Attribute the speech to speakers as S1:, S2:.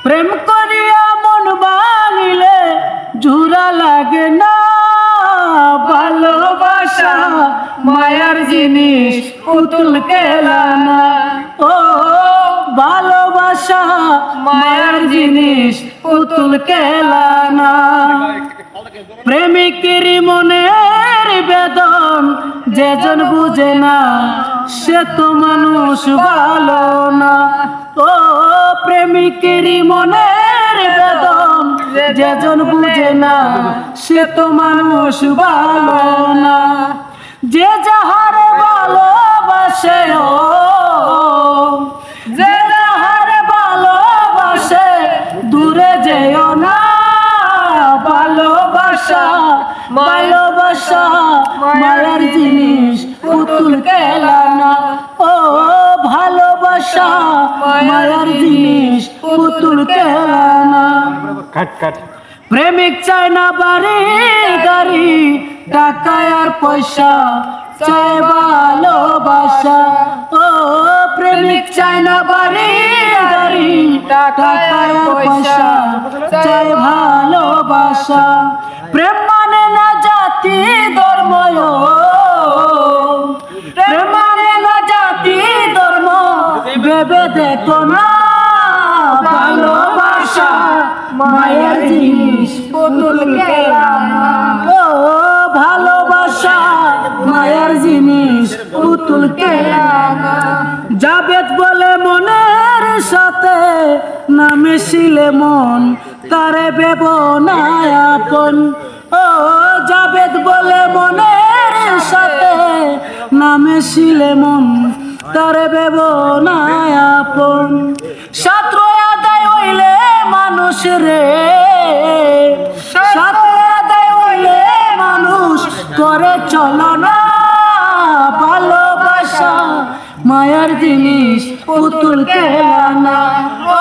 S1: প্রেম করিয়া মন ভাঙিলে জোড়া লাগে না, ভালোবাসা মায়ার জিনিস পুতুল খেলা না। ও ভালোবাসা মায়ার জিনিস পুতুল খেলা না। প্রেমিকের মনের বেদন যেজন বুঝে না, সে তো মানুষ ভালো না। ও প্রেমিকের মনের বেদন যেজন বুঝে না, সে তো মানুষ ভালো না। যে যাহারে ভালোবাসে, ও যে যাহারে ভালোবাসে দূরে যেও না। ভালোবাসা ভালোবাসা মায়ার জিনিস পুতুল খেলা না। ও ভালোবাসা মায়ার জিনিস পুতুল খেলা না। প্রেমিক চায় না বাড়ি গাড়ি, টাকা আর পয়সা, চায় ভালোবাসা। ও প্রেমিক চায় না বাড়ি গাড়ি, টাকা আর পয়সা, চায় ভালোবাসা। প্রেম মানে না জাতি ধর্ম, প্রেম মানে না জাতি ধর্ম, ভেবে দেখো না। ভালোবাসা মায়ের জিনিস পুতুল খেলা না। ও ভালোবাসা মায়ের জিনিস পুতুল খেলা না। জাবেদ বলে মনের সাথে না মিশিলে মন, তারে ভেব না আপন। ও জাবেদ বলে মনের সাথে না মিশিলে মন, তারে ভেব না আপন। ছাত্র আদায় হইলে মানুষ রে, ছাত্র আদায় হইলে মানুষ করে চলো না। ভালোবাসা মায়ার জিনিস পুতুল খেলা না। ও